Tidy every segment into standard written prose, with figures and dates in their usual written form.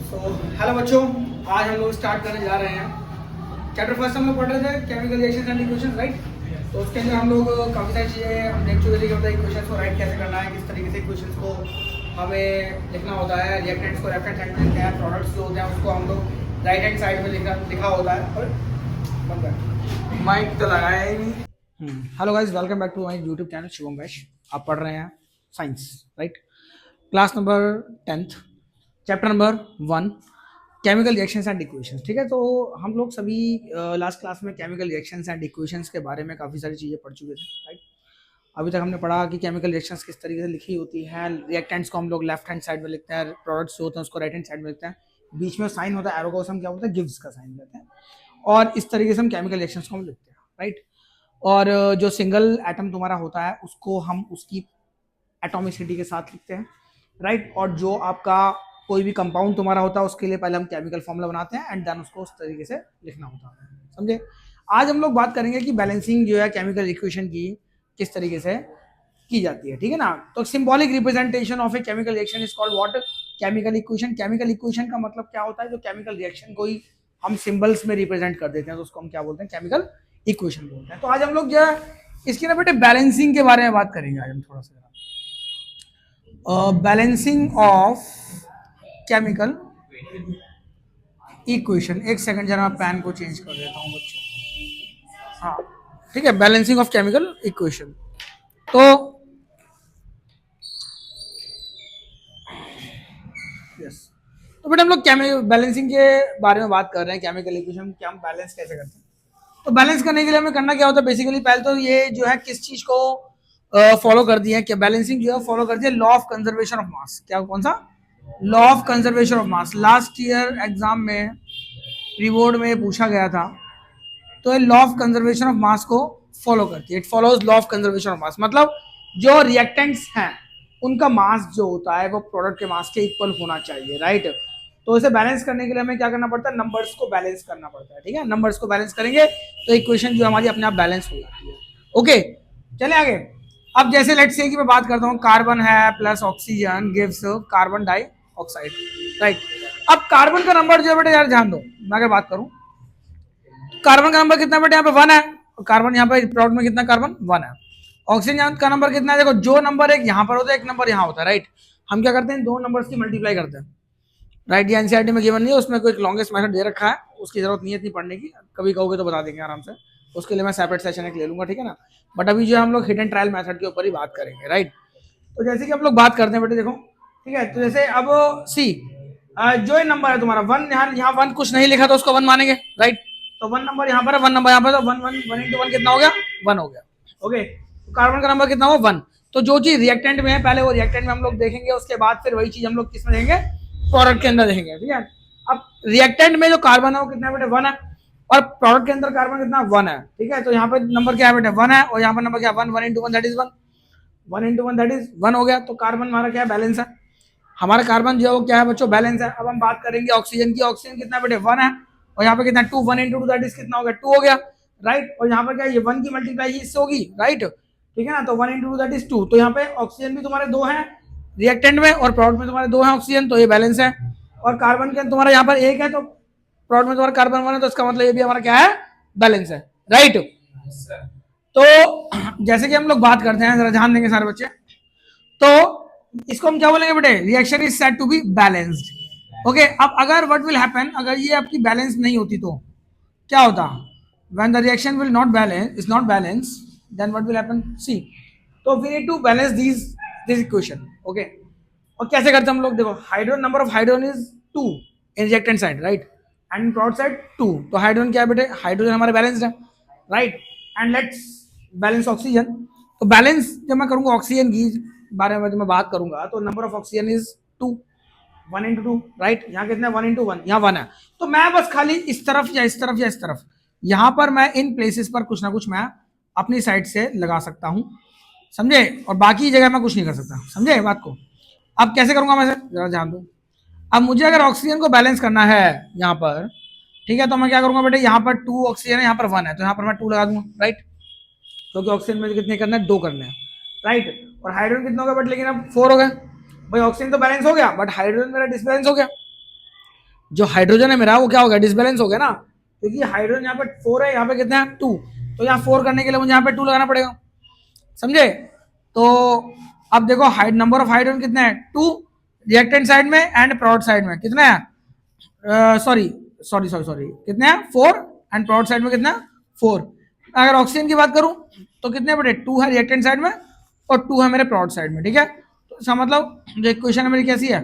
Hello बच्चों, आज हम लोग स्टार्ट करने जा रहे हैं। चैप्टर फर्स्ट हम लोग पढ़ रहे थे chemical reactions and equations, right. तो उसके अंदर हम लोग काफ़ी सारी चीज़ें हम देख चुके थे कि मतलब इक्वेशंस को राइट कैसे करना है, किस तरीके से इक्वेशंस को हमें लिखना होता है। रिएक्टेंट्स को लेफ्ट हैंड साइड में लिखते हैं, प्रोडक्ट्स जो होते हैं उसको हम लोग राइट हैंड साइड में लिखा होता है। और माइक तो लगाया ही नहीं। Hello guys, welcome back to my YouTube channel Shivam Vaish. आप पढ़ रहे हैं science, right. Class number 10th, chapter number 1, chemical reactions and equations. ठीक है, तो हम लोग सभी लास्ट क्लास में केमिकल रिएक्शंस एंड इक्वेशंस के बारे में काफ़ी सारी चीज़ें पढ़ चुके थे, राइट। अभी तक हमने पढ़ा कि केमिकल रिएक्शंस किस तरीके से लिखी होती हैं। रिएक्टेंट्स को हम लोग लेफ्ट हैंड साइड में लिखते हैं, प्रोडक्ट्स जो होते हैं उसको राइट हैंड साइड में लिखते हैं। बीच में साइन होता है एरो का, उसे हम क्या बोलते हैं, गिव्स का साइन लेते हैं। और इस तरीके से हम केमिकल रिएक्शंस को हम लिखते हैं, राइट। और जो सिंगल एटम तुम्हारा होता है उसको हम उसकी एटॉमिसिटी के साथ लिखते हैं, राइट। और जो आपका कोई भी कंपाउंड तुम्हारा होता है उसके लिए पहले हम केमिकल फॉर्मूला बनाते हैं एंड देन उसको उस तरीके से लिखना होता है, समझे। आज हम लोग बात करेंगे कि बैलेंसिंग जो है केमिकल इक्वेशन की किस तरीके से की जाती है, ठीक है ना। तो symbolic representation of a chemical reaction is called what, chemical equation. Chemical equation का मतलब क्या होता है, जो केमिकल रिएक्शन को ही हम सिंबल्स में रिप्रेजेंट कर देते हैं तो उसको हम क्या बोलते हैं, केमिकल इक्वेशन बोलते हैं। तो आज हम लोग जो है इसके ना बेटे बैलेंसिंग के बारे में बात करेंगे। आज हम थोड़ा सा बैलेंसिंग ऑफ केमिकल इक्वेशन। एक सेकंड जरा पेन को चेंज कर देता हूँ बच्चों। हाँ ठीक है, बैलेंसिंग ऑफ केमिकल इक्वेशन। तो यस, तो बेटा हम लोग बैलेंसिंग के बारे में बात कर रहे हैं। केमिकल इक्वेशन क्या हम बैलेंस कैसे करते हैं। तो बैलेंस करने के लिए हमें करना क्या होता है, बेसिकली पहले तो ये जो है किस चीज को फॉलो कर दिया है, क्या बैलेंसिंग जो है फॉलो करती है law of conservation of mass. क्या, कौन सा law of conservation of mass. Last year exam में प्रीबोर्ड में पूछा गया था, तो ये law of conservation of mass को फॉलो करती है। It follows law of conservation of mass, मतलब जो रिएक्टेंट्स हैं उनका मास जो होता है वो प्रोडक्ट के मास के इक्वल होना चाहिए, राइट। तो इसे बैलेंस करने के लिए हमें क्या करना पड़ता है, नंबर्स को बैलेंस करना पड़ता है, ठीक है। नंबर्स को बैलेंस करेंगे तो इक्वेशन जो हमारी अपने आप बैलेंस हो जाती है। ओके, चले आगे। अब जैसे लेट्स से कि मैं बात करता हूँ, कार्बन है plus oxygen gives carbon dioxide, right. अब कार्बन का नंबर जो है बेटे यार ध्यान दो, मैं अगर बात करूँ कार्बन का नंबर कितना बेटे, यहाँ पे 1 है। कार्बन यहाँ पे प्रोडक्ट में कितना, कार्बन 1 है। ऑक्सीजन का नंबर कितना है, देखो जो नंबर एक यहाँ पर होता है एक नंबर यहाँ होता है, राइट। हम क्या करते हैं, दो नंबर्स की मल्टीप्लाई करते हैं, राइट। ये एनसीईआरटी में गिवन नहीं है, उसमें कोई लॉन्गेस्ट मेथड दे रखा है, उसकी जरूरत नहीं है इतनी पढ़ने की। कभी कहोगे तो बता देंगे आराम से, उसके लिए मैं सेपरेट सेशन एक ले लूंगा, ठीक है ना। बट अभी जो है हम लोग हिट एंड ट्रायल मेथड के ऊपर ही बात करेंगे, राइट। तो जैसे कि हम लोग बात करते हैं बेटे, देखो ठीक है। तो जैसे अब सी जो ये नंबर है तुम्हारा 1, यहाँ 1 कुछ नहीं लिखा तो उसको 1 मानेंगे, राइट। तो 1 नंबर यहाँ पर है, 1 नंबर यहाँ पर, तो 1 इंटू 1 कितना हो गया, 1 हो गया। ओके, तो कार्बन का नंबर कितना हो, 1। तो जो चीज रिएक्टेंट में है पहले वो रिएक्टेंट में हम लोग देखेंगे, उसके बाद फिर वही चीज हम लोग किसमें देखेंगे, प्रोडक्ट के अंदर देखेंगे, ठीक है। अब रिएक्टेंट में जो कार्बन है वो कितना बेटे, 1 है। और प्रोडक्ट के अंदर कार्बन कितना, 1 है, ठीक है। तो यहाँ पर नंबर क्या है बेटे, 1 है। और यहाँ पर नंबर क्या, 1 into 1 that is 1, 1 into 1 that is 1 हो गया। तो कार्बन हमारा क्या है, बैलेंस है। हमारा कार्बन जो है वो क्या है बच्चों, बैलेंस है। अब हम बात करेंगे ऑक्सीजन की। ऑक्सीजन कितना बेटे, 1 है। और यहाँ पे कितना, 2, 1 इंटू 2 दैट इज कितना हो गया, 2 हो गया, राइट। और यहाँ पर क्या, ये 1 की मल्टीप्लाई इससे होगी, राइट, ठीक है ना। तो 1 इंटू 2 दैट इज 2। तो यहाँ पे ऑक्सीजन भी तुम्हारे 2 हैं रिएक्टेंट में, और प्रोडक्ट में तुम्हारे 2 हैं ऑक्सीजन, तो ये बैलेंस है। और कार्बन के तुम्हारा यहाँ पर 1 है, तो प्रोडक्ट में तुम्हारा कार्बन 1 है, तो इसका मतलब ये भी हमारा क्या है, बैलेंस है, राइट। तो जैसे कि हम लोग बात करते हैं, जरा ध्यान देंगे सारे बच्चे, तो इसको हम क्या बोलेंगे बेटे, reaction is said to be balanced. Okay, अब अगर व्हाट विल हैपन, अगर ये आपकी बैलेंस नहीं होती तो क्या होता, when the reaction will not balance, is not balance, then what will happen, see. तो we need to balance this equation, okay. और कैसे करते हैं हम लोग, देखो hydrogen, number of hydrogen is 2 in reactant side, right, and in product side 2। तो hydrogen क्या है बेटे, हाइड्रोजन हमारे बैलेंस्ड है, right. And let's balance oxygen. तो बैलेंस जब मैं करूंगा ऑक्सीजन की बारे में जब मैं बात करूंगा, तो number of oxygen is 2, 1 into 2, right. यहाँ कितना है, 1 इंटू 1, यहाँ 1 है। तो मैं बस खाली इस तरफ या इस तरफ या इस तरफ, यहाँ पर मैं इन प्लेसेस पर कुछ ना कुछ मैं अपनी साइड से लगा सकता हूँ, समझे। और बाकी जगह मैं कुछ नहीं कर सकता, समझे बात को। अब कैसे करूंगा मैं, जरा ध्यान दो। अब मुझे अगर ऑक्सीजन को बैलेंस करना है यहाँ पर, ठीक है, तो मैं क्या करूंगा बेटे, यहाँ पर 2 ऑक्सीजन है, यहाँ पर 1 है, तो यहाँ पर मैं 2 लगा दूंगा, राइट। क्योंकि ऑक्सीजन में कितने करना है, 2 करने हैं, राइट। और हाइड्रोजन कितना हो गया बट, लेकिन अब 4 हो गया। भाई ऑक्सीजन तो बैलेंस हो गया बट हाइड्रोजन मेरा डिसबैलेंस हो गया। जो हाइड्रोजन है मेरा वो क्या हो गया, डिसबैलेंस हो गया ना, क्योंकि हाइड्रोजन यहाँ पे 4 है, यहाँ पे कितना है 2, तो यहाँ 4 करने के लिए मुझे यहाँ पे 2 लगाना पड़ेगा, समझे। तो अब देखो नंबर ऑफ हाइड्रोजन कितना है 2, रिएक्टेंट साइड में एंड प्रोडक्ट साइड में कितना है, सॉरी सॉरी सॉरी सॉरी कितने हैं 4, एंड प्रोडक्ट साइड में कितना है 4। अगर ऑक्सीजन की बात करूं तो कितने बड़े 2 है रिएक्टेंट साइड में और 2 है मेरे प्रोडक्ट साइड में, ठीक है। तो इसका मतलब जो इक्वेशन है मेरी कैसी है,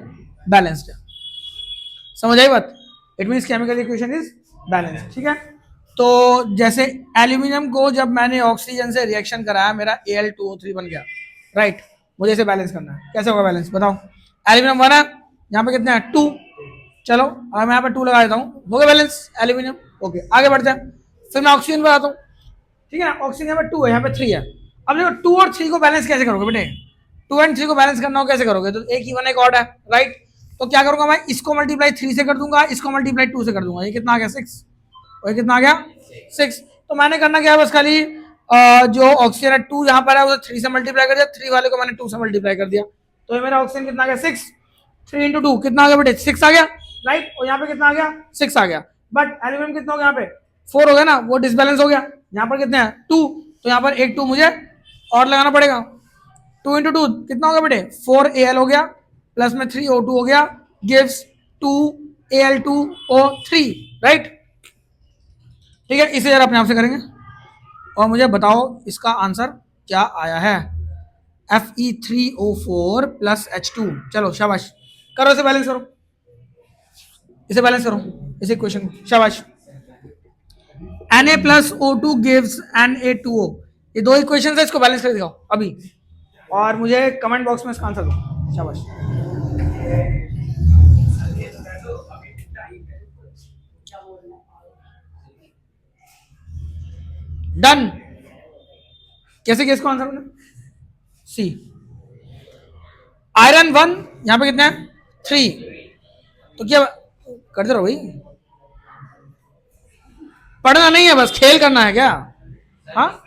बैलेंस्ड है, समझ आई बात। It means chemical equation is balanced, ठीक है। तो जैसे एल्यूमिनियम को जब मैंने ऑक्सीजन से रिएक्शन कराया मेरा Al2O3 बन गया, राइट। मुझे इसे बैलेंस करना है, कैसे होगा बैलेंस बताओ। एल्यूमिनियम 1 है, यहाँ पे कितना है 2, चलो अगर मैं यहाँ पे 2 लगा देता हूँ, हो गया बैलेंस एल्यूमिनियम। ओके आगे बढ़ते हैं, फिर मैं ऑक्सीजन पे आता हूँ, ठीक है ना। ऑक्सीजन यहाँ पे 2 है, यहाँ पे 3 है। अब देखो 2 और 3 को बैलेंस कैसे करोगे बेटे, 2 एंड 3 को बैलेंस करना हो कैसे करोगे, तो एक इवन एक ऑड है, राइट। तो क्या करूंगा मैं, इसको मल्टीप्लाई 3 से कर दूंगा, इसको मल्टीप्लाई 2 से कर दूंगा, ये कितना आ गया 6, और ये कितना आ गया 6। तो मैंने करना क्या है बस खाली जो ऑक्सीजन है 2 यहाँ पर है उसे 3 से मल्टीप्लाई कर दिया, 3 वाले को मैंने 2 से मल्टीप्लाई कर दिया, तो ये मेरा ऑक्सीजन कितना आ गया 6, 3 इंटू 2 कितना आ गया बेटे 6 आ गया, राइट। और यहाँ पे कितना आ गया 6 आ गया, बट एल्यूमिनियम कितना हो गया यहाँ पे 4 हो गया ना, वो डिसबैलेंस हो गया। यहाँ पर कितने हैं 2, तो यहाँ पर एक 2 मुझे और लगाना पड़ेगा, 2 इंटू 2 कितना हो गया बेटे 4Al हो गया, प्लस में 3O2 हो गया, गिव्स 2Al2O3, राइट। ठीक है, इसे जरा अपने आप से करेंगे और मुझे बताओ इसका आंसर क्या आया है, Fe3O4 प्लस H2। चलो शाबाश, करो इसे बैलेंस करो, इसे बैलेंस करो, इस इक्वेशन को, शाबाश। Na plus O2 gives Na2O, ये दो इक्वेशन है, इसको बैलेंस कर दिखाओ अभी और मुझे कमेंट बॉक्स में इसका आंसर दो, शाबाश। डन, कैसे किया इसको आंसर मैंने, सी। आयरन 1 यहां पे कितना है 3, तो क्या करते रहो भाई, पढ़ना नहीं है बस खेल करना है क्या, हाँ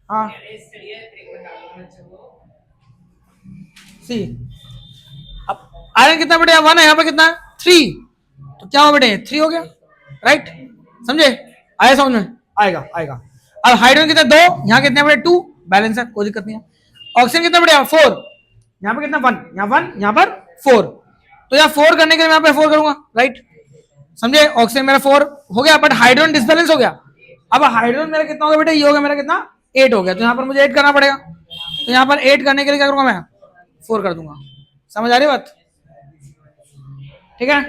हाँ सी। अब आयरन कितना बेटे 1 है, यहाँ पे कितना है 3, तो क्या हो बेटे 3 हो गया, राइट, समझे, आया समझ में, आएगा आएगा। अब हाइड्रोजन कितना 2, यहाँ कितने बड़े 2, बैलेंस है कोई दिक्कत नहीं है। ऑक्सीजन कितना बड़े 4, यहाँ पे कितना 1, यहाँ 1 यहाँ पर 4, तो यहाँ 4 करने के लिए मैं यहाँ पे 4 करूंगा, राइट, समझे। ऑक्सीजन मेरा 4 हो गया, बट हाइड्रोजन डिसबैलेंस हो गया। अब हाइड्रोजन मेरा कितना हो गया बेटे, ये हो गया मेरा कितना 8 हो गया, तो यहाँ पर मुझे 8 करना पड़ेगा, तो यहाँ पर 8 करने के लिए क्या करूंगा मैं 4 कर दूंगा, समझ आ रही बात, ठीक है।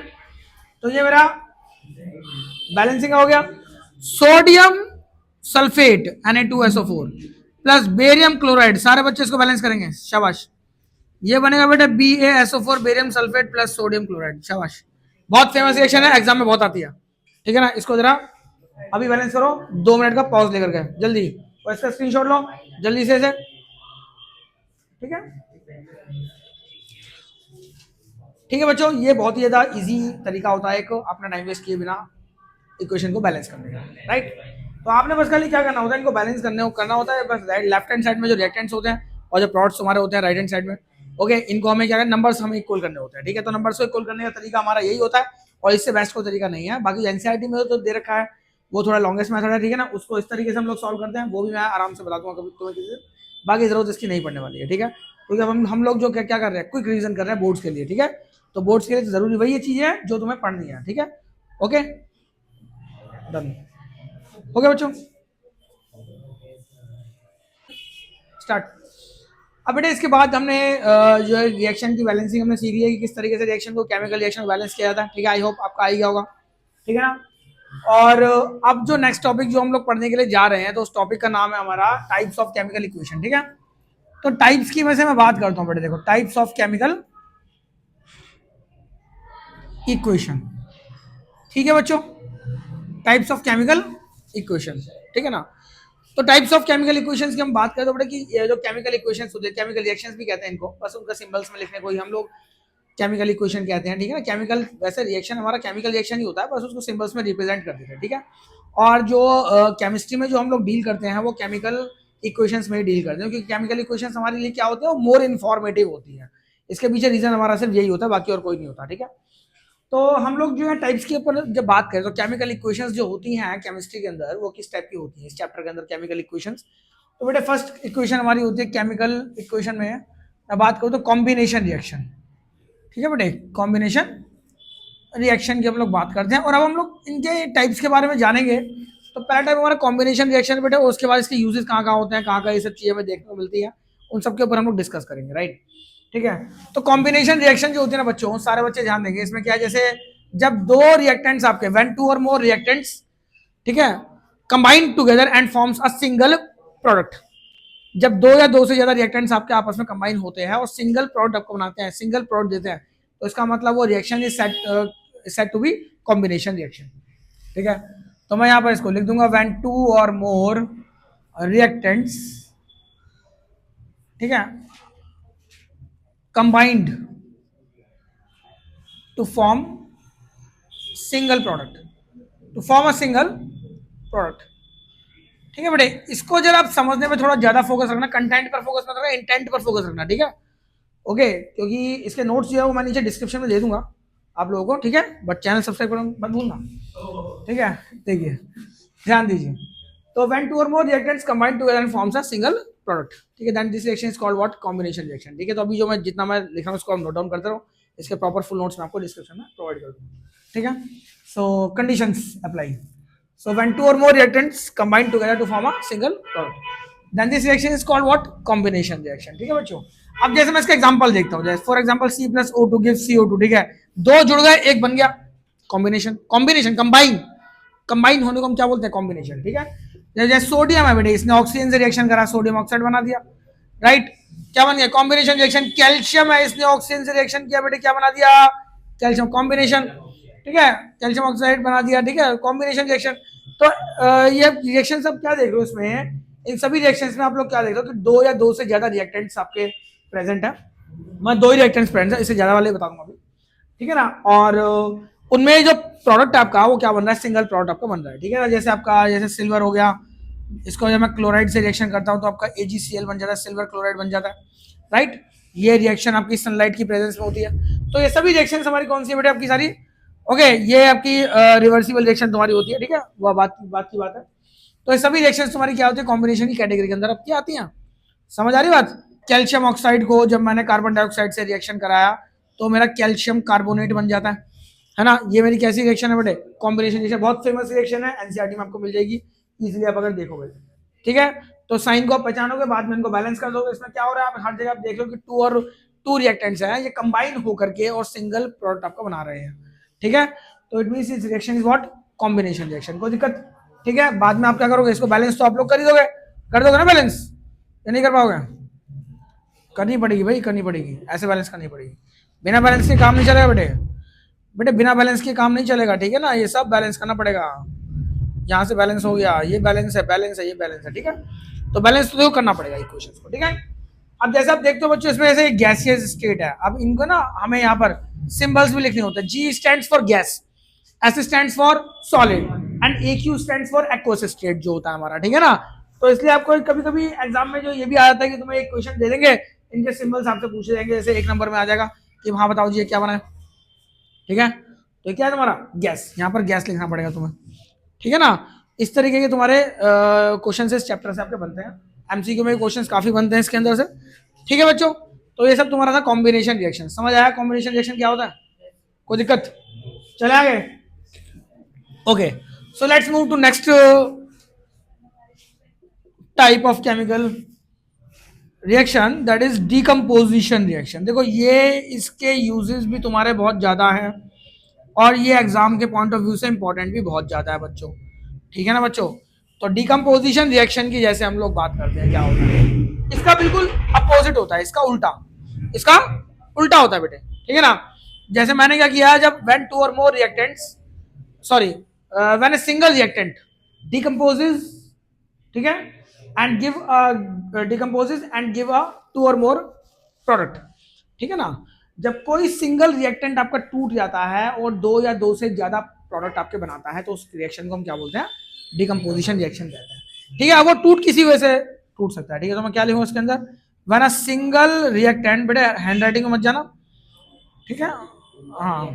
तो ये मेरा बैलेंसिंग हो गया, sodium sulphate Na2SO4 plus barium chloride, सारे बच्चे इसको बैलेंस करेंगे, शाबाश। ये बनेगा बेटा BaSO4 barium sulphate plus sodium chloride, शाबाश। बहुत फेमस रिएक्शन है, एग्जाम में बहुत आती है, ठीक है ना। इसको जरा अभी बैलेंस करो, 2 मिनट का पॉज लेकर के जल्दी, और इसका स्क्रीनशॉट लो जल्दी से, ठीक है। ठीक है बच्चों, ये बहुत ही ज्यादा इजी तरीका होता है एक अपना टाइम वेस्ट किए बिना इक्वेशन को बैलेंस करने का, राइट। तो आपने बस खाली क्या करना होता है, इनको बैलेंस करना होता है बस। लेफ्ट हैंड साइड में जो रिएक्टेंट्स होते हैं और जो प्रोडक्ट्स हमारे होते हैं राइट हैंड साइड में, ओके, इनको हमें क्या करना, नंबर्स हमें इक्वल करने होते हैं, ठीक है। तो नंबर्स को इक्वल करने का तरीका हमारा यही होता है, और इससे बेस्ट कोई तरीका नहीं है। बाकी एनसीईआरटी में तो दे रखा है, वो थोड़ा लॉन्गेस्ट मेथड है, ठीक है ना, उसको इस तरीके से हम लोग सॉल्व करते हैं, वो भी मैं आराम से बता दूंगा कभी तुम्हें किसी दिन, बाकी जरूरत इसकी नहीं पड़ने वाली है, ठीक है। क्योंकि अब हम लोग जो क्या कर रहे हैं, क्विक रिवीजन कर रहे हैं बोर्ड्स के लिए, ठीक है। तो बोर्ड्स के लिए जरूरी वही चीज है जो तुम्हें पढ़नी है, ठीक है, ओके डन हो गया बच्चों, स्टार्ट। अब बेटे इसके बाद हमने जो रिएक्शन की बैलेंसिंग हमने सीखी है कि किस तरीके से रिएक्शन को केमिकल रिएक्शन को बैलेंस किया जाता है, ठीक है। आई होप आपका आ गया होगा, ठीक है ना। और अब जो नेक्स्ट टॉपिक जो हम लोग पढ़ने के लिए जा रहे हैं, तो उस टॉपिक का नाम है हमारा टाइप्स ऑफ केमिकल इक्वेशन, ठीक है। तो टाइप्स की वजह से मैं बात करता हूँ बेटे, देखो टाइप्स ऑफ केमिकल इक्वेशन, ठीक है बच्चों, टाइप्स ऑफ केमिकल इक्वेशन, ठीक है ना। तो टाइप्स ऑफ केमिकल इक्वेशंस की हम बात करें तो बेटा कि ये जो केमिकल इक्वेशंस होते हैं, केमिकल रिएक्शंस भी कहते हैं इनको, बस उनका सिंबल्स में लिखने को ही हम लोग केमिकल इक्वेशन कहते हैं, ठीक है ना। केमिकल वैसे रिएक्शन हमारा केमिकल रिएक्शन ही होता है, बस उसको सिंबल्स में रिप्रेजेंट कर देते हैं, ठीक है। और जो केमिस्ट्री में जो हम लोग डील करते हैं वो केमिकल इक्वेशंस में ही डील करते हैं, क्योंकि केमिकल इक्वेशंस हमारे लिए क्या होते हैं, वो मोर इन्फॉर्मेटिव होती है। इसके पीछे रीजन हमारा सिर्फ यही होता है, बाकी और कोई नहीं होता, ठीक है। तो हम लोग जो है टाइप्स के ऊपर जब बात करें तो केमिकल इक्वेशंस जो होती हैं केमिस्ट्री के अंदर वो किस टाइप की होती हैं इस चैप्टर के अंदर केमिकल इक्वेशंस। तो बेटे फर्स्ट इक्वेशन हमारी होती है केमिकल इक्वेशन में मैं बात करूँ तो कॉम्बिनेशन रिएक्शन। ठीक है बेटे, कॉम्बिनेशन रिएक्शन की हम लोग बात करते हैं और अब हम लोग इनके टाइप्स के बारे में जानेंगे। तो पहला टाइप हमारा कॉम्बिनेशन रिएक्शन बेटे, उसके बाद इसके यूजेस कहाँ कहाँ होते हैं, कहाँ कहाँ ये सब चीजें हमें देखने को मिलती है, उन सब के ऊपर हम लोग डिस्कस करेंगे, राइट। ठीक है, तो कॉम्बिनेशन रिएक्शन जो होती है ना बच्चों, सारे बच्चे ध्यान देंगे इसमें क्या है, जैसे जब दो रिएक्टेंट्स आपके when two or more reactants, ठीक है, combine together and forms a single product. जब दो या दो से ज्यादा रिएक्टेंट्स आपके आपस में कंबाइन होते हैं और सिंगल प्रोडक्ट आपको बनाते हैं, सिंगल प्रोडक्ट देते हैं, तो इसका मतलब वो reaction is set to be combination reaction. ठीक है, तो मैं यहां पर इसको लिख दूंगा when two or more reactants, ठीक है, combined to form single product, to form a single product. ठीक है बेटे, इसको जब आप समझने में थोड़ा ज्यादा फोकस रखना, कंटेंट पर फोकस मत रखना, इंटेंट पर फोकस रखना, ठीक है, ओके, क्योंकि इसके नोट्स जो है वो मैं नीचे डिस्क्रिप्शन में दे दूंगा आप लोगों को, ठीक है, बट चैनल सब्सक्राइब करना मत भूलना, ठीक है। देखिए ध्यान दीजिए, तो when two or more reactants combine together and forms a single product, ठीक है, then this reaction is called what, combination reaction. ठीक है, तो अभी जो मैं जितना मैं लिख रहा हूँ उसको आप नोट डाउन करते रहो, इसके प्रॉपर फुल नोट्स मैं आपको डिस्क्रिप्शन में प्रोवाइड कर दूंगा, ठीक है। So conditions apply, so when two or more reactants combine together to form a single product, then this reaction is called what, combination reaction। ठीक है बच्चों, अब जैसे मैं इसका एग्जांपल देखता हूँ, जैसे for example C plus O2 gives CO2, ठीक है, दो जुड़ गए एक बन गया, कॉम्बिनेशन, कॉम्बिनेशन कंबाइन, कंबाइन होने को हम क्या बोलते हैं, कॉम्बिनेशन। ठीक है, जैसे सोडियम है बेटे, इसने ऑक्सीजन से रिएक्शन करा, सोडियम ऑक्साइड बना दिया, राइट, क्या बन गया, कॉम्बिनेशन रिएक्शन। कैल्शियम है, इसने ऑक्सीजन से रिएक्शन किया बेटे, क्या बना दिया, कैल्शियम, कॉम्बिनेशन। ठीक है, कैल्शियम ऑक्साइड बना दिया, ठीक है, कॉम्बिनेशन रिएक्शन। तो ये रिएक्शन सब क्या देख रहे हो इसमें, इन सभी रिएक्शंस में आप लोग क्या देख रहे हो कि दो या दो से ज्यादा रिएक्टेंट्स आपके प्रेजेंट है। मैं दो ही रिएक्टेंट्स प्रेजेंट है, इससे ज्यादा वाले बता दूंगा अभी, ठीक है ना। और उनमें जो प्रोडक्ट आपका वो क्या बन रहा है, सिंगल प्रोडक्ट आपका बन रहा है, ठीक है ना। जैसे आपका जैसे सिल्वर हो गया, इसको जब मैं क्लोराइड से रिएक्शन करता हूँ तो आपका AgCl बन जाता है, सिल्वर क्लोराइड बन जाता है, राइट। ये रिएक्शन आपकी सनलाइट की प्रेजेंस में होती है। तो ये सभी रिएक्शन हमारी कौन सी है बेटे, आपकी सारी, ओके, ये आपकी रिवर्सिबल रिएक्शन तुम्हारी होती है, ठीक है, वह बात की बात है। तो ये सभी रिएक्शन तुम्हारी क्या होती है, कॉम्बिनेशन की कैटेगरी के अंदर आपकी आती हैं। समझ आ रही बात। कैल्शियम ऑक्साइड को जब मैंने कार्बन डाइऑक्साइड से रिएक्शन कराया तो मेरा कैल्शियम कार्बोनेट बन जाता है ना। ये मेरी कैसी रिएक्शन है बेटे, कॉम्बिनेशन रिएक्शन, बहुत फेमस रिएक्शन है, एनसीईआरटी में आपको मिल जाएगी इजीली आप अगर देखोगे, ठीक है। तो साइन को आप पहचानोगे, बाद में इनको बैलेंस कर दोगे। इसमें क्या हो रहा है, आप हर जगह आप देख लो कि टू रिएक्टेंट्स हैं, ये कंबाइन होकर के और सिंगल प्रोडक्ट आपका बना रहे हैं, ठीक है। तो इट मींस इस reaction is what, combination reaction. कोई दिक्कत, ठीक है। बाद में आप क्या करोगे, इसको बैलेंस तो आप लोग कर ही दोगे, कर दोगे ना बैलेंस, या नहीं कर पाओगे, करनी पड़ेगी भाई, करनी पड़ेगी, ऐसे बैलेंस करनी पड़ेगी, बिना बैलेंस के काम नहीं चलेगा बेटे, बेटे बिना बैलेंस के काम नहीं चलेगा, ठीक है ना। ये सब बैलेंस करना पड़ेगा, यहाँ से बैलेंस हो गया, ये बैलेंस है, बैलेंस है, ये बैलेंस है, ठीक है। तो बैलेंस तो करना पड़ेगा इक्वेशंस को, ठीक है। अब जैसे आप देखते हो बच्चों, इसमें ऐसे गैसियस स्टेट है, अब इनको ना हमें यहाँ पर सिंबल्स भी लिखने होते हैं। G stands for gas, S stands for solid and AQ stands for aqueous state जो होता है हमारा, ठीक है ना। तो इसलिए आपको कभी कभी एग्जाम में जो ये भी आ जाता है कि तुम्हें एक क्वेश्चन दे देंगे, इनके सिंबल्स आपसे पूछे जाएंगे, जैसे एक नंबर में आ जाएगा कि हाँ बताओ जी ये क्या बना है, ठीक है। तो क्या है तुम्हारा, गैस, यहाँ पर गैस लिखना पड़ेगा तुम्हें, ठीक है ना। इस तरीके के तुम्हारे क्वेश्चन इस चैप्टर से आपके बनते हैं, MCQ में क्वेश्चन काफी बनते हैं इसके अंदर से, ठीक है बच्चों। तो ये सब तुम्हारा था कॉम्बिनेशन रिएक्शन। समझ आया कॉम्बिनेशन रिएक्शन क्या होता है, कोई दिक्कत, चले आगे, okay. So let's move to next type of chemical reaction, that is decomposition reaction. देखो ये इसके यूजेस भी तुम्हारे बहुत ज्यादा हैं और ये एग्जाम के पॉइंट ऑफ व्यू से इंपॉर्टेंट भी बहुत ज्यादा है बच्चों, ठीक है ना बच्चों। तो डीकम्पोजिशन रिएक्शन की जैसे हम लोग बात करते हैं, क्या होता है, इसका बिल्कुल अपोजिट होता है, इसका उल्टा होता है बेटे, ठीक है ना। जैसे मैंने क्या किया, जब when two or more reactants, sorry, when a single reactant decomposes, ठीक है, and give a to or more product, ठीक है ना। जब कोई सिंगल रिएक्टेंट आपका टूट जाता है और दो या दो से ज्यादा प्रोडक्ट आपके बनाता है, तो उस रिएक्शन को हम क्या बोलते हैं, डिकम्पोजिशन रिएक्शन कहते हैं, ठीक है। अब वो टूट किसी वजह से टूट सकता है, ठीक है। तो मैं क्या लिखूंगा इसके अंदर, व्हेन अ सिंगल रिएक्टेंट, बेटे हैंड राइटिंग में मत जाना, ठीक है, हाँ,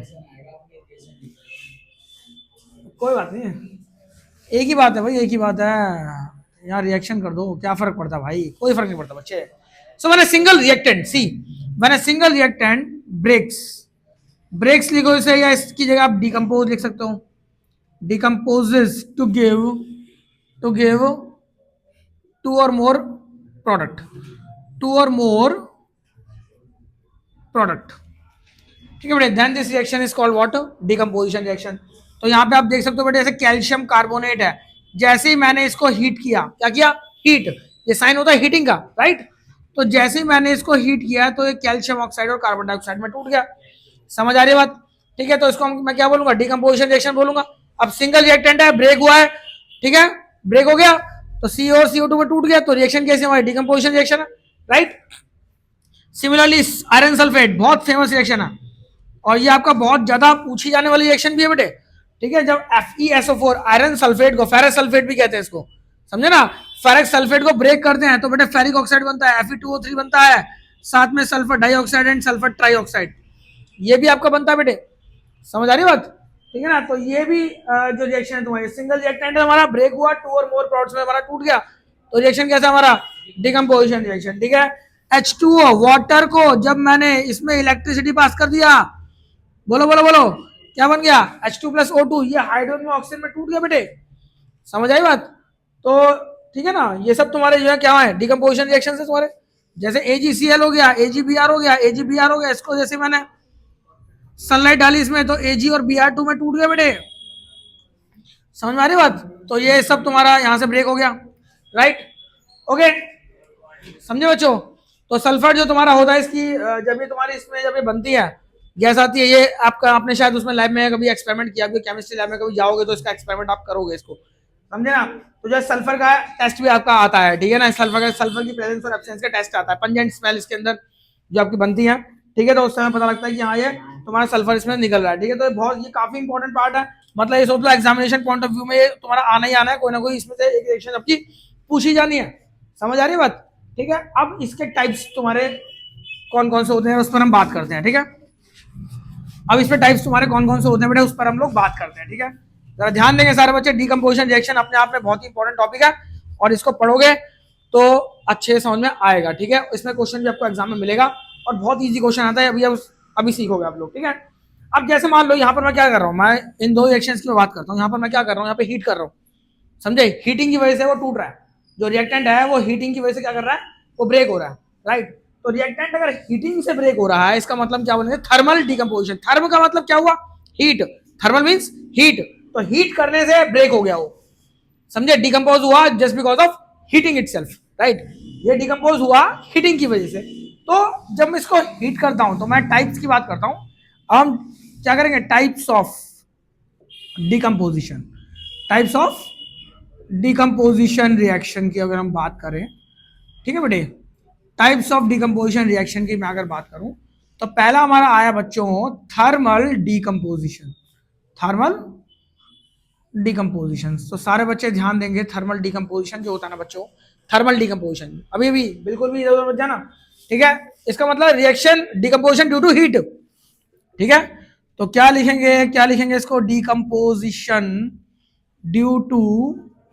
कोई बात नहीं, एक ही बात है भाई, एक ही बात है। यहाँ रिएक्शन कर दो, क्या फर्क पड़ता है भाई, कोई फर्क नहीं पड़ता बच्चे। So when a single reactant, see when a single reactant breaks, breaks लिखो इसे, या इसकी जगह आप डिकम्पोज लिख सकते हो, decomposes to give to or more product, to or more product, ठीक है बेटे। Then this reaction is called what, decomposition reaction. तो यहाँ पे आप देख सकते हो बेटे, जैसे कैल्शियम कार्बोनेट है, जैसे ही मैंने इसको हीट किया, क्या किया, हीट, ये साइन होता है हीटिंग का, राइट। तो जैसे ही मैंने इसको हीट किया तो ये कैल्शियम ऑक्साइड और कार्बन डाइऑक्साइड में टूट गया। समझ आ रही है बात, ठीक है। तो इसको मैं क्या बोलूंगा, डिकम्पोजिशन रिएक्शन बोलूंगा। अब सिंगल रिएक्टेंट है, ब्रेक हुआ है, ठीक है, ब्रेक हो गया तो सी और CO2 में टूट गया, तो रिएक्शन कैसे हमारी डिकम्पोजिशन रिएक्शन है, राइट। सिमिलरली आयरन सल्फेट बहुत फेमस रिएक्शन है, और ये आपका बहुत ज्यादा पूछी जाने वाली रिएक्शन भी है बेटे, ठीक है। जब FeSO4 आयरन सल्फेट को, फेरस सल्फेट भी कहते हैं इसको, समझे ना, फेरिक सल्फेट को ब्रेक करते हैं तो बेटे फेरिक ऑक्साइड बनता है, Fe2O3 बनता है, साथ में sulphur dioxide and sulphur trioxide, ये भी आपका बनता है बेटे। समझ आ रही बात, ठीक है ना। तो ये भी जो रिएक्शन है तुम्हारी, सिंगल रिएक्टेंट है हमारा, ब्रेक हुआ, टू और मोर प्रोडक्ट्स में हमारा टूट गया, तो रिएक्शन कैसा हमारा, डिकम्पोजिशन रिएक्शन, ठीक है। H2O वाटर को जब मैंने इसमें इलेक्ट्रिसिटी पास कर दिया, बोलो बोलो बोलो, क्या बन गया, H2+O2, ये हाइड्रोजन में ऑक्सीजन में टूट गया बेटे। समझ आई बात, तो ठीक है ना। ये सब तुम्हारे जो है क्या है, डिकम्पोजिशन रिएक्शन से तुम्हारे, जैसे AgCl हो गया, AgBr हो गया, AgBr हो गया, इसको जैसे मैंने सनलाइट डाली इसमें तो Ag और Br2 में टूट गया बेटे। समझ में आ रही बात, तो ये सब तुम्हारा यहाँ से ब्रेक हो गया, राइट, ओके, समझे बच्चों। तो सल्फर जो तुम्हारा होता है, इसकी जब ये तुम्हारी इसमें जब ये बनती है, गैस आती है, ये आपका, आपने शायद उसमें लैब में कभी एक्सपेरिमेंट किया, केमिस्ट्री लैब में कभी जाओगे तो इसका एक्सपेरिमेंट आप करोगे इसको, समझे ना। तो जो सल्फर का टेस्ट भी आपका आता है, ठीक है ना, सल्फर की प्रेजेंस और एब्सेंस का टेस्ट आता है, पंजेंट स्मेल इसके अंदर जो आपकी बनती है, ठीक है। तो उस समय पता लगता है कि हाँ ये तुम्हारा सल्फर इसमें निकल रहा है, ठीक है। तो बहुत, ये काफी इंपॉर्टेंट पार्ट है, मतलब ये सोच लो एग्जामिनेशन पॉइंट ऑफ व्यू में तुम्हारा आना ही आना है, कोई ना कोई इसमें से एक रिएक्शन आपकी पूछी जानी है। समझ आ रही है बात, ठीक है। अब इसके टाइप्स तुम्हारे कौन कौन से होते हैं उस पर हम बात करते हैं, ठीक है। अब इसमें टाइप्स तुम्हारे कौन कौन से होते हैं बेटे, उस पर हम लोग बात करते हैं, ठीक है। जरा ध्यान देंगे सारे बच्चे, डिकम्पोजिशन रिएक्शन अपने आप में बहुत ही इंपॉर्टेंट टॉपिक है, और इसको पढ़ोगे तो अच्छे समझ में आएगा, ठीक है। इसमें क्वेश्चन भी आपको एग्जाम में मिलेगा, और बहुत ईजी क्वेश्चन आता है, अभी सीखोगे आप लोग, ठीक है। अब जैसे मान लो यहाँ पर मैं क्या कर रहा हूँ, मैं इन दो रिएक्शंस की बात करता हूँ, यहाँ पर मैं क्या कर रहा हूँ, यहाँ पे हीट कर रहा हूँ, समझे, हीटिंग की वजह से वो टूट रहा है, जो रिएक्टेंट है वो हीटिंग की वजह से क्या कर रहा है, वो ब्रेक हो रहा है, राइट। तो रिएक्टेंट अगर हीटिंग से ब्रेक हो रहा है, इसका मतलब क्या बोलेंगे, थर्मल डिकम्पोजिशन। थर्म का मतलब क्या हुआ, हीट, थर्मल मींस हीट, तो हीट करने से ब्रेक हो गया वो, समझे, डिकम्पोज हुआ just because of heating itself, right. ये डिकम्पोज हुआ हीटिंग की वजह से। तो जब मैं इसको हीट करता हूं तो मैं टाइप्स की बात करता हूं, हम क्या करेंगे, types of decomposition, types of decomposition reaction की अगर हम बात करें, ठीक है बेटे, टाइप्स ऑफ डिकम्पोजिशन रिएक्शन की मैं अगर बात करूं तो पहला हमारा आया बच्चों थर्मल डिकम्पोजिशन, थर्मल डिकम्पोजिशन। तो सारे बच्चे ध्यान देंगे, थर्मल डिकम्पोजिशन जो होता है ना बच्चों, थर्मल डिकम्पोजिशन, अभी भी बिल्कुल भी इधर उधर मत जाना, ठीक है। इसका मतलब reaction decomposition due to heat, ठीक है। तो क्या लिखेंगे, क्या लिखेंगे इसको, decomposition due to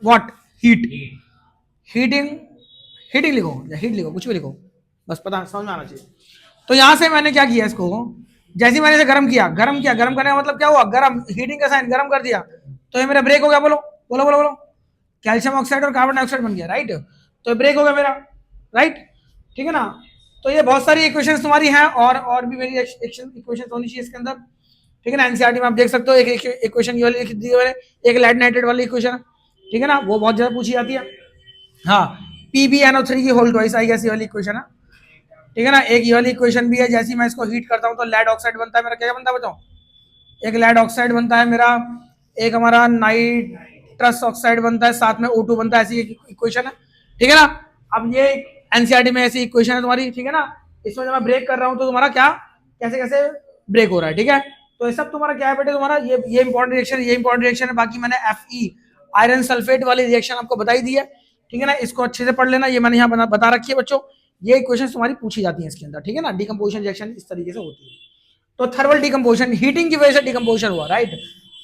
what, heat, heating, heating लिखो या हीट लिखो, कुछ भी लिखो, बस पता समझ में आना चाहिए। तो यहां से मैंने क्या किया, इसको जैसे ही मैंने इसे गर्म किया, गर्म किया, गर्म करने का मतलब क्या हुआ, गर्म, हीटिंग का साइन, गर्म कर दिया, तो ये मेरा ब्रेक हो गया, बोलो बोलो बोलो बोलो, कैल्शियम ऑक्साइड और कार्बन डाइऑक्साइड बन गया, राइट। तो ब्रेक हो गया मेरा, राइट, ठीक है ना। तो ये बहुत सारी इक्वेशंस तुम्हारी हैं, और भी मेरी इक्वेशंस होनी चाहिए इसके अंदर, ठीक है ना। एनसीईआरटी में आप देख सकते हो, एक इक्वेशन ये वाली लिख दी है, एक लेड नाइट्रेट वाली इक्वेशन, ठीक है ना, वो बहुत ज्यादा पूछी जाती है। हाँ, PbNO3 की होल ट्वाइस आई गैस, ये वाली इक्वेशन है, ठीक है ना। एक ये वाली इक्वेशन भी है, जैसे मैं इसको हीट करता हूँ तो लेड ऑक्साइड बनता है मेरा, क्या बनता है बताओ, एक लेड ऑक्साइड बनता है मेरा, एक हमारा नाइट्रस ऑक्साइड बनता है, साथ में O2 बनता है, ऐसी इक्वेशन है, ठीक है ना। अब ये एनसीईआरटी में ऐसी इक्वेशन है तुम्हारी, ठीक है ना। इसमें जब मैं ब्रेक कर रहा हूँ तो तुम्हारा क्या, कैसे कैसे ब्रेक हो रहा है, ठीक है। तो ये सब तुम्हारा क्या है बेटे, तुम्हारा ये इंपॉर्टेंट रिएक्शन, ये इंपॉर्टेंट रिएक्शन है। बाकी मैंने Fe आयरन सल्फेट वाली रिएक्शन आपको बताई दी है, ठीक है ना, इसको अच्छे से पढ़ लेना, ये मैंने यहाँ बता रखी है बच्चों, ये इक्वेशन तुम्हारी पूछी जाती है इसके अंदर, ठीक है ना। डिकम्पोजिशन रिएक्शन इस तरीके से होती है। तो थर्मल डिकम्पोजिशन, हीटिंग की वजह से डिकम्पोजिशन हुआ, राइट।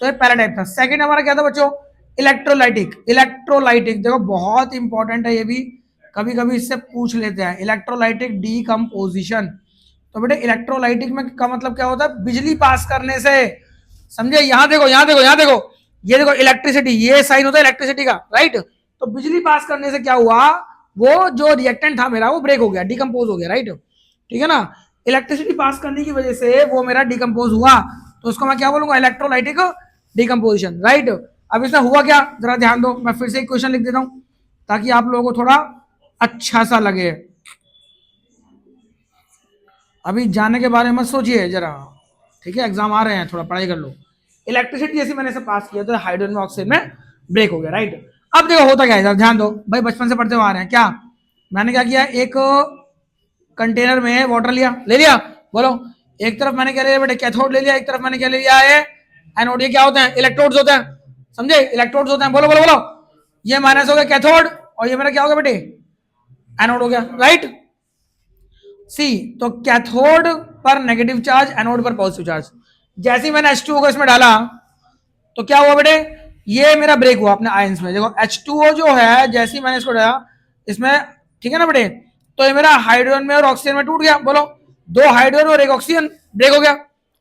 तो ये पहला टाइप था। सेकंड हमारा क्या था बच्चों, इलेक्ट्रोलाइटिक। इलेक्ट्रोलाइटिक देखो बहुत इंपॉर्टेंट है, ये भी कभी कभी इससे पूछ लेते हैं, इलेक्ट्रोलाइटिक डिकम्पोजिशन। तो बेटे इलेक्ट्रोलाइटिक में का मतलब क्या होता है, बिजली पास करने से, समझे। यहां देखो यहां देखो यहां देखो, ये देखो इलेक्ट्रिसिटी, ये साइन होता है इलेक्ट्रिसिटी का, राइट। तो बिजली पास करने से क्या हुआ, वो जो रिएक्टेंट था मेरा वो ब्रेक हो गया, डिकम्पोज हो गया, राइट। ठीक है ना, इलेक्ट्रिसिटी पास करने की वजह से वो मेरा डिकम्पोज हुआ, तो उसको मैं क्या बोलूंगा, इलेक्ट्रोलाइटिक डिकम्पोजिशन, राइट। अब इसमें हुआ क्या, जरा ध्यान दो, मैं फिर से एक क्वेश्चन लिख देता हूं ताकि आप लोगों को थोड़ा अच्छा सा लगे। अभी जाने के बारे में मत सोचिए जरा, ठीक है, एग्जाम आ रहे हैं, थोड़ा पढ़ाई कर लो। इलेक्ट्रिसिटी जैसे मैंने से पास किया तो हाइड्रोजन में ऑक्सीजन में ब्रेक हो गया, राइट। अब देखो होता क्या है, ध्यान दो भाई, बचपन से पढ़ते हुए आ रहे हैं क्या, मैंने क्या किया, एक कंटेनर में वाटर लिया, ले लिया, बोलो। एक तरफ मैंने क्या ले लिया बेटे, कैथोड ले लिया, एक तरफ मैंने क्या ले लिया है, एनोड। ये क्या होते हैं, इलेक्ट्रोड्स होते हैं, समझे, इलेक्ट्रोड्स होते हैं, बोलो बोलो बोलो। ये माइनस हो गया कैथोड, और ये मेरा क्या हो गया बेटे, एनोड हो गया, राइट। सी, तो कैथोड पर नेगेटिव चार्ज, एनोड पर पॉजिटिव चार्ज। जैसे ही मैंने H2O को इसमें डाला तो क्या हुआ बेटे, ये मेरा ब्रेक हुआ अपने आयंस में। देखो H2O जो है, जैसे ही मैंने इसको डाला इसमें, ठीक है ना बेटे, तो ये मेरा हाइड्रोजन में और ऑक्सीजन में टूट गया, बोलो। दो हाइड्रोजन और एक ऑक्सीजन ब्रेक हो गया,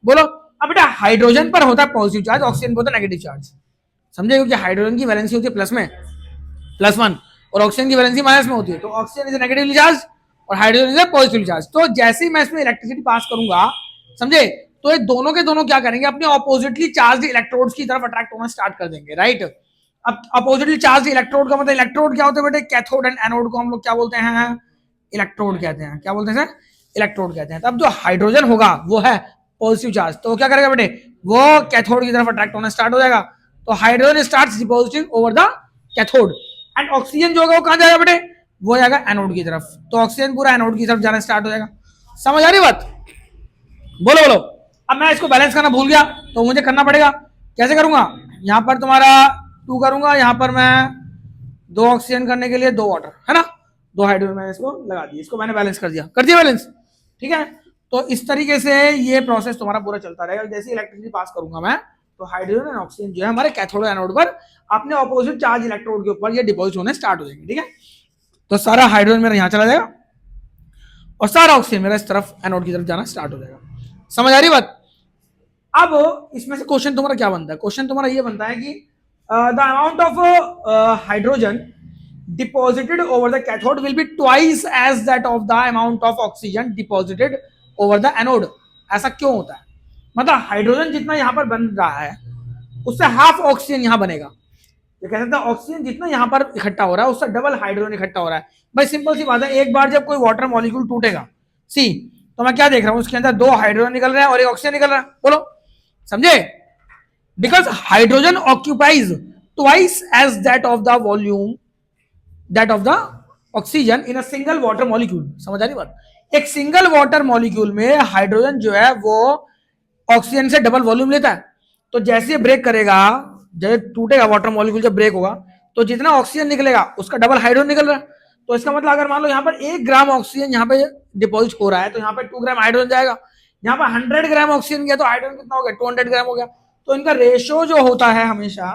बोलो। अब बेटा हाइड्रोजन पर होता है पॉजिटिव चार्ज, ऑक्सीजन पर होता है नेगेटिव चार्ज, समझे, क्योंकि हाइड्रोजन की वैलेंसी होती है प्लस में, +1, और ऑक्सीजन की वैलेंसी माइनस में होती है। तो ऑक्सीजन इज नेगेटिवली चार्ज और हाइड्रोजन इज पॉजिटिवली चार्ज। तो जैसे ही मैं इसमें इलेक्ट्रिसिटी पास करूंगा, समझे, तो ये दोनों के दोनों क्या करेंगे, अपने ऑपोजिटली चार्ज इलेक्ट्रोड्स की तरफ अट्रैक्ट होना स्टार्ट कर देंगे, राइट। अब अपोजिटली चार्ज इलेक्ट्रोड का मतलब, इलेक्ट्रोड क्या होते हैं बेटे, कैथोड एंड एनोड को हम लोग क्या बोलते हैं, इलेक्ट्रोड कहते हैं। क्या बोलते हैं सर, इलेक्ट्रोड कहते हैं। तब जो हाइड्रोजन होगा वो है पॉजिटिव चार्ज, तो क्या करेगा बेटे, वो कैथोड की तरफ अट्रैक्ट होना स्टार्ट हो जाएगा। तो hydrogen starts depositing over the cathode, and oxygen जो होगा वो कहां जाएगा बेटे, वो जाएगा एनोड की तरफ। तो ऑक्सीजन पूरा एनोड की तरफ जाना स्टार्ट हो जाएगा। समझ आ रही बात, बोलो बोलो। अब मैं इसको बैलेंस करना भूल गया तो मुझे करना पड़ेगा, कैसे करूंगा, यहां पर तुम्हारा 2 करूंगा, यहां पर मैं 2 ऑक्सीजन करने के लिए 2 वाटर, है ना, 2 हाइड्रोजन मैंने इसको लगा दिया, इसको मैंने बैलेंस कर दिया बैलेंस, ठीक है। तो इस तरीके से ये प्रोसेस तुम्हारा पूरा चलता रहेगा। जैसे इलेक्ट्रिसिटी पास करूंगा मैं, तो हाइड्रोजन और ऑक्सीजन जो है हमारे कैथोड एनोड पर अपने ऑपोजिट चार्ज इलेक्ट्रोड के ऊपर ये डिपॉजिट होने स्टार्ट हो जाएंगे, ठीक है। तो सारा हाइड्रोजन मेरा यहाँ चला जाएगा और सारा ऑक्सीजन मेरा इस तरफ एनोड की तरफ जाना स्टार्ट हो जाएगा। समझ आ रही बात। अब इसमें से क्वेश्चन तुम्हारा क्या बनता है, क्वेश्चन तुम्हारा ये बनता है कि the amount of hydrogen deposited over the cathode will be twice as that of the amount of oxygen deposited over the anode. ऐसा क्यों होता है, मतलब हाइड्रोजन जितना यहाँ पर बन रहा है उससे हाफ ऑक्सीजन यहाँ बनेगा। ये कह सकते हैं ऑक्सीजन जितना यहाँ पर इकट्ठा हो रहा है उससे डबल हाइड्रोजन इकट्ठा हो रहा है। भाई सिंपल सी बात है, एक बार जब कोई वाटर मॉलिक्यूल टूटेगा, सी, तो मैं क्या देख रहा हूं, उसके अंदर 2 हाइड्रोजन निकल रहे हैं और एक ऑक्सीजन निकल रहा है, बोलो, समझे। Because hydrogen occupies twice as that of the volume that of the oxygen in a single water molecule. समझ आ रही बात, एक सिंगल वाटर मॉलिक्यूल में हाइड्रोजन जो है वो ऑक्सीजन से डबल वॉल्यूम लेता है। तो जैसे ब्रेक करेगा, जब टूटेगा वाटर मॉलिक्यूल, जब ब्रेक होगा तो जितना ऑक्सीजन निकलेगा उसका डबल हाइड्रोजन निकल रहा है। तो इसका मतलब अगर मान लो यहाँ पर 1 ग्राम ऑक्सीजन यहाँ पे डिपॉजिट हो रहा है तो यहाँ पे 2 ग्राम हाइड्रोजन जाएगा। यहाँ पर 100 ग्राम ऑक्सीजन गया तो हाइड्रोजन कितना हो गया, 200 ग्राम हो गया। तो इनका रेशियो जो होता है हमेशा,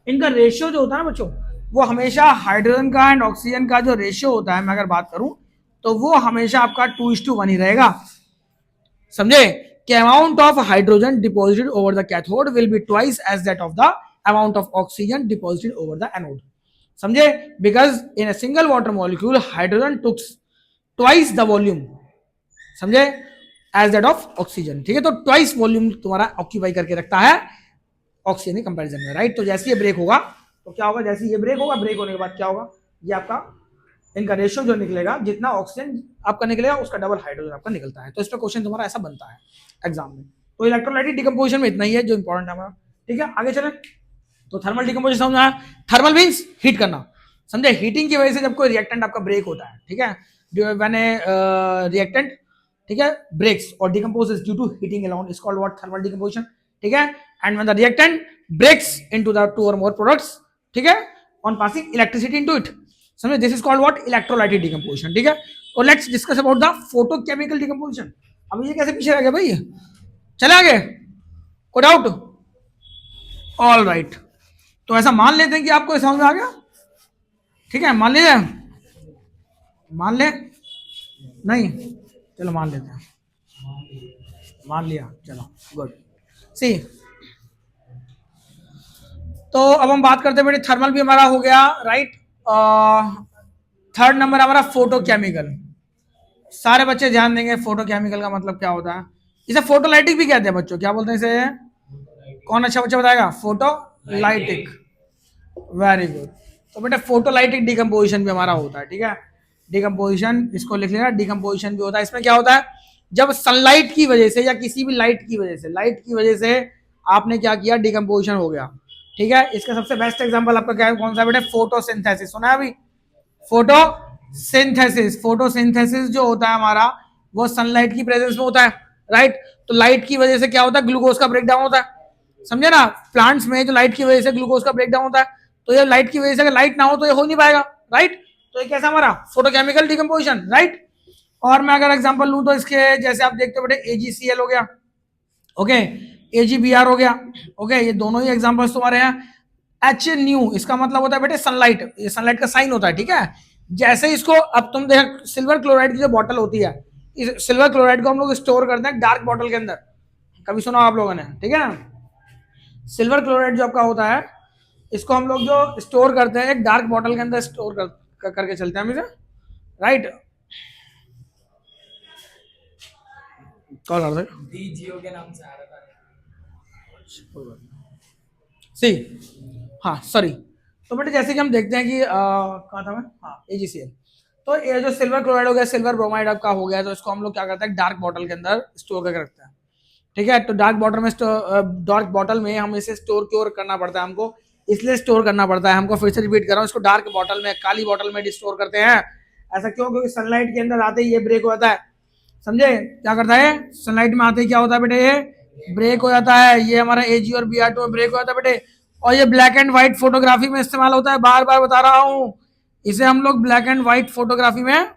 इनका रेशियो जो होता है ना बच्चों, वो हमेशा हाइड्रोजन का एंड ऑक्सीजन का जो रेशियो होता है, मैं अगर बात करूं तो वो हमेशा आपका 2:1 ही रहेगा, समझे। कि amount of hydrogen deposited over the cathode will be twice as that of the amount of oxygen deposited over the anode, समझे। Because in a single water molecule hydrogen tooks twice the volume, समझे, as that of oxygen, ठीक है। तो twice volume तुम्हारा occupy करके रखता है oxygen के कंपैरिजन में, राइट। तो जैसे ये ब्रेक होगा तो क्या होगा, जैसे ये ब्रेक होगा, ब्रेक होने के बाद क्या होगा, ये आपका इनका रेशियो जो निकलेगा, जितना ऑक्सीजन आपका निकलेगा उसका डबल हाइड्रोजन आपका निकलता है। तो इस पर क्वेश्चन तुम्हारा ऐसा बनता है एग्जाम में। तो इलेक्ट्रोलाइटिक डिकम्पोजिशन में इतना ही है जो इंपॉर्टेंट है हमारा, ठीक है। आगे चले तो थर्मल डिकम्पोजिशन समझ आया। थर्मल मीन्स हीट करना, समझे। हीटिंग की वजह से जब कोई रिएक्टेंट आपका ब्रेक होता है, ठीक है, मैंने रिएक्टेंट, ठीक है, breaks or decomposes due to heating alone is called what, thermal decomposition, ठीक है। And when the reactant breaks into the 2 or more products, ठीक है, on passing electricity into it, समझे, this is called what, electrolytic decomposition, ठीक है। और let's discuss about the photochemical decomposition. अब ये कैसे पीछे रह गया भाई, चले आगे, कोई डाउट? ऑल राइट, तो ऐसा मान लेते हैं कि आपको समझ में आ गया, ठीक है, मान लीजिए, मान ले, नहीं, चलो मान लेते हैं, मान लिया, चलो गुड। सी, तो अब हम बात करते हैं बेटे, थर्मल भी हमारा हो गया, राइट। थर्ड नंबर हमारा फोटोकेमिकल। सारे बच्चे ध्यान देंगे, फोटोकेमिकल का मतलब क्या होता है। इसे फोटोलाइटिक भी कहते हैं बच्चों, क्या बोलते हैं इसे? कौन अच्छा बच्चा बताएगा? Photolytic, very good. तो बेटा फोटोलाइटिक डिकम्पोजिशन भी हमारा होता है, ठीक है, डिकम्पोजिशन इसको लिख लेना, डिकम्पोजिशन भी होता है। इसमें क्या होता है, जब सनलाइट की वजह से या किसी भी लाइट की वजह से, लाइट की वजह से आपने क्या किया, डिकम्पोजिशन हो गया, ठीक है। इसका सबसे बेस्ट एग्जांपल आपका क्या है, कौन सा बेटा? फोटोसिंथेसिस, सुना है अभी? फोटोसिंथेसिस, फोटोसिंथेसिस जो होता है हमारा, वो सनलाइट की प्रेजेंस में होता है, राइट। तो लाइट की वजह से क्या होता है, ग्लूकोज का ब्रेकडाउन होता है, समझे ना। प्लांट्स में जो लाइट की वजह से ग्लूकोज का ब्रेकडाउन होता है, तो ये लाइट की वजह से अगर लाइट ना हो तो ये हो नहीं पाएगा, राइट। तो ये कैसा हमारा फोटोकेमिकल डिकम्पोजिशन, राइट। और मैं अगर एग्जांपल लूं तो इसके जैसे आप देखते हो बेटे, AgCl हो गया, ओके, AgBr हो गया, ओके, ये दोनों ही एग्जांपल्स तुम्हारे हैं। एच न्यू, इसका मतलब होता है बेटे सनलाइट, ये सनलाइट का साइन होता है, ठीक है। जैसे इसको अब तुम देख, सिल्वर क्लोराइड की जो बॉटल होती है, इस सिल्वर क्लोराइड को हम लोग स्टोर करते हैं डार्क बॉटल के अंदर, कभी सुना आप लोगों ने, ठीक है ना। सिल्वर क्लोराइड जो आपका होता है, इसको हम लोग जो स्टोर करते हैं एक डार्क बॉटल के अंदर स्टोर करके चलते हैं हम इसे, राइट। कॉल कर दे, जियो के नाम से आ रहा था, सी, हाँ सॉरी। तो बेटे जैसे कि हम देखते हैं कि कहाँ था मैं, हाँ AgCl। तो ये जो सिल्वर क्लोराइड हो गया, सिल्वर ब्रोमाइड आपका हो गया, तो इसको हम लोग क्या करते हैं, डार्क बॉटल के अंदर स्टोर करके रखते हैं, ठीक है। तो डार्क बॉटल में हम इसे स्टोर क्यों करना पड़ता है हमको, इसलिए स्टोर करना पड़ता है हमको, फिर से रिपीट कर रहा हूँ, इसको डार्क बॉटल में, काली बॉटल में स्टोर करते हैं। ऐसा क्यों? क्योंकि सनलाइट के अंदर आते ही ये ब्रेक हो जाता है, समझे, क्या करता है, सनलाइट में आते ही क्या होता है बेटे, ये ब्रेक हो जाता है, ये हमारा Ag और Br2 में ब्रेक हो जाता है बेटे। और ये ब्लैक एंड व्हाइट फोटोग्राफी में इस्तेमाल होता है, बार बार बता रहा हूँ, इसे हम लोग ब्लैक एंड व्हाइट फोटोग्राफी में,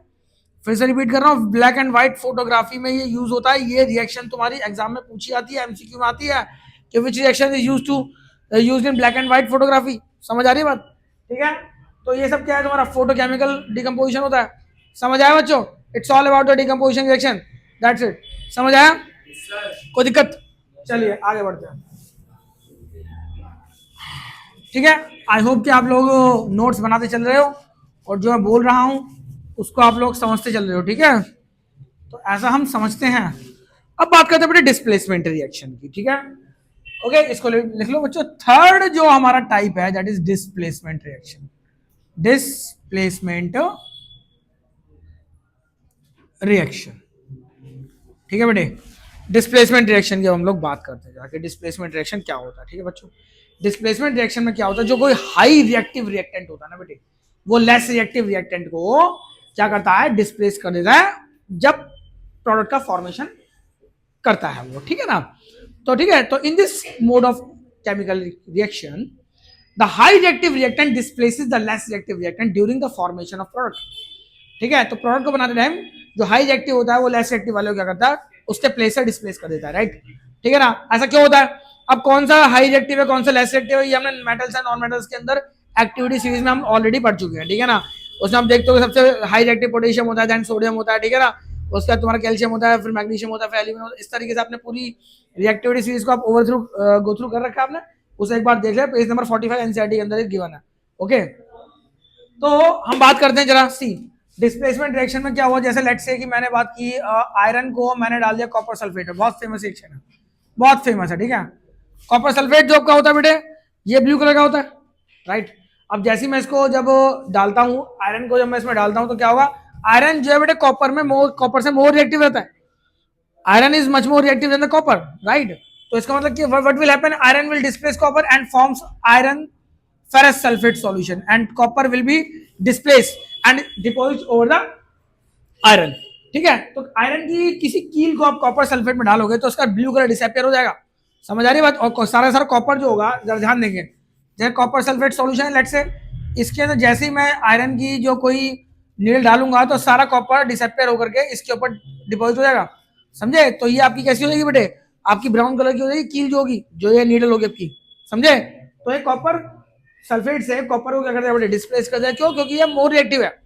फिर से रिपीट कर रहा हूँ, ब्लैक एंड व्हाइट फोटोग्राफी में ये यूज होता है। ये रिएक्शन तुम्हारी एग्जाम में पूछी आती है, MCQ में आती है कि which reaction is used in black and white photography, समझ आ रही है बात, ठीक है। तो ये सब क्या है, तुम्हारा फोटोकेमिकल डिकम्पोजिशन होता है, समझ आया बच्चों? It's all about the decomposition reaction, that's it, समझ आया? कोई दिक्कत? चलिए आगे बढ़ते हैं, ठीक है। आई होप कि आप लोग नोट्स बनाते चल रहे हो और जो मैं बोल रहा हूँ उसको आप लोग समझते चल रहे हो, ठीक है। तो ऐसा हम समझते हैं। अब बात करते हैं बेटे डिस्प्लेसमेंट रिएक्शन की, ठीक है, ओके। इसको लिख लो बच्चों, थर्ड जो हमारा टाइप है that is displacement reaction, displacement reaction, ठीक है बेटे। डिस्प्लेसमेंट रिएक्शन की हम लोग बात करते हैं जाके, डिस्प्लेसमेंट रिएक्शन क्या होता है, ठीक है बच्चों। डिस्प्लेसमेंट रिएक्शन में क्या होता है, जो कोई हाई रिएक्टिव रिएक्टेंट होता है ना बेटे, वो लेस रिएक्टिव रिएक्टेंट को क्या करता है, डिस्प्लेस कर देता है जब प्रोडक्ट का फॉर्मेशन करता है वो, ठीक है ना। तो ठीक है, तो in this mode of chemical reaction the high reactive reactant displaces the less reactive reactant during the formation of product, ठीक है। तो प्रोडक्ट को बनाते टाइम जो हाई रिएक्टिव होता है वो लेस रिएक्टिव वाले को क्या करता है, उसके प्लेस से डिस्प्लेस कर देता है, राइट, ठीक है ना। ऐसा क्यों होता है? अब कौन सा हाई रिएक्टिव है कौन सा लेस रिएक्टिव है, ये हमने मेटल्स एंड नॉन मेटल्स के अंदर एक्टिविटी सीरीज में हम ऑलरेडी पढ़ चुके हैं, ठीक है ना। उसमें हम देखते हो सबसे हाई रिएक्टिव पोटेशियम होता है, देन सोडियम होता है, ठीक है ना। उसके बाद तुम्हारा कैल्शियम होता है, फिर मैग्नीशियम होता है, फिर एल्यूमिनियम होता है। इस तरीके से आपने पूरी रिएक्टिविटी सीरीज को आप गो थ्रू कर रखा है आपने, उसे एक बार देख लिया, पेज नंबर 45 एनसीईआरटी के अंदर गिवन है, ओके। तो हम बात करते हैं जरा, सी डिस्प्लेसमेंट रिएक्शन में क्या हुआ, जैसे लेट्स से कि मैंने बात की आयरन को मैंने डाल दिया कॉपर सल्फेट में, बहुत फेमस रिएक्शन है, बहुत फेमस है, ठीक है। कॉपर सल्फेट जो आपका होता है बेटे, ये ब्लू कलर का होता है, राइट। अब जैसे मैं इसको जब डालता हूँ, आयरन को जब मैं इसमें डालता हूँ तो क्या होगा, आयरन जो है बेटे कॉपर से मोर रिएक्टिव रहता है, iron is much more reactive than the copper, right. तो इसका मतलब कि what will happen, iron will displace copper and forms iron ferrous sulfate solution and copper will be displaced and deposed over the iron, ठीक है। तो iron की किसी कील को आप कॉपर सल्फेट में डालोगे तो उसका ब्लू कलर डिसअपियर हो जाएगा, समझ आ रही है बात। और सारा सारा कॉपर जो होगा, जरा ध्यान देंगे, जैसे कॉपर सल्फेट सॉल्यूशन है लेट से, इसके अंदर जैसे ही मैं आयरन की जो कोई नीडल डालूंगा तो सारा कॉपर डिसअपियर होकर के इसके ऊपर डिपॉजिट हो जाएगा, समझे। तो ये आपकी कैसी हो जाएगी बेटे, आपकी ब्राउन कलर की हो जाएगी कील जो होगी, जो ये नीडल होगी आपकी, समझे। तो ये कॉपर सल्फेट से कॉपर को क्या करते हैं, डिस्प्लेस कर दिया। क्यों? क्योंकि ये मोर रिएक्टिव है।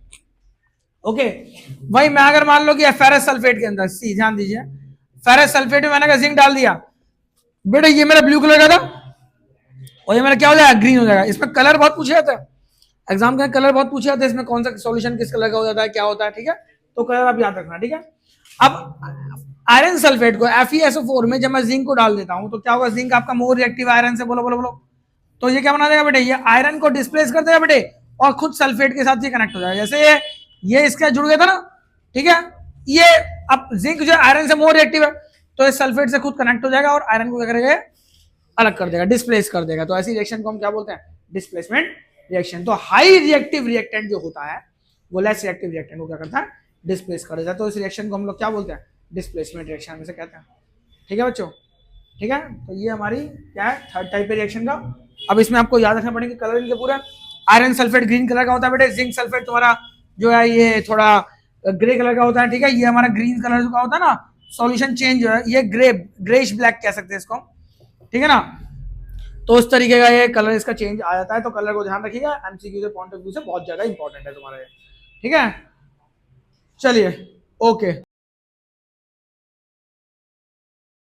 ओके, वही मैं अगर मान लो कि फेरस सल्फेट के अंदर, सी ध्यान दीजिए, फेरस सल्फेट में मैंने जिंक डाल दिया बेटा, ये मेरा ब्लू कलर का था और ये मेरा क्या हो जाएगा, ग्रीन हो जाएगा। इसमें कलर बहुत पूछे जाता है एग्जाम का, कलर बहुत पूछे जाते हैं इसमें, कौन सा सॉल्यूशन किस कलर का हो जाता है, क्या होता है, ठीक है। तो कलर आप याद रखना, ठीक है। अब आयरन सल्फेट को FeSO4 में जब मैं जिंक को डाल देता हूं तो क्या होगा, जिंक आपका मोर रिएक्टिव आयरन से, बोलो बोलो बोलो, तो ये क्या बना देगा बेटे, ये आयरन को डिस्प्लेस कर देगा बेटे और खुद सल्फेट के साथ ये कनेक्ट हो जाएगा। जैसे ये इसका जुड़ गया था ना, ठीक है, ये अब जिंक जो आयरन से मोर रिएक्टिव है तो इस सल्फेट से खुद कनेक्ट हो जाएगा और आयरन को क्या करेगा, अलग कर देगा, डिस्प्लेस कर देगा। तो ऐसी रिएक्शन को हम क्या बोलते हैं, डिस्प्लेसमेंट रिएक्शन। तो हाई रिएक्टिव रिएक्टेंट जो होता है वो लेस रिएक्टिव रिएक्टेंट को क्या करता है, डिस्प्लेस कर देता है। तो इस रिएक्शन को हम लोग क्या बोलते हैं, डिस्प्लेसमेंट रिएक्शन में से कहते हैं, ठीक है बच्चों, ठीक है। तो ये हमारी क्या है, थर्ड टाइप है रिएक्शन का। अब इसमें आपको याद रखना पड़ेगा कलर इनके पूरा, आयरन सल्फेट ग्रीन कलर का होता है बेटे, जिंक सल्फेट तुम्हारा जो है ये थोड़ा ग्रे कलर का होता है, ठीक है। ये हमारा ग्रीन कलर का होता है ना, सॉल्यूशन चेंज जो है ये ग्रेश ब्लैक कह सकते हैं इसको, ठीक है ना। तो उस तरीके का ये कलर इसका चेंज आ जाता है। तो कलर को ध्यान रखिएगा, एमसीक्यू से पॉइंट ऑफ व्यू से बहुत ज्यादा इंपॉर्टेंट है तुम्हारा ये, ठीक है। चलिए, ओके।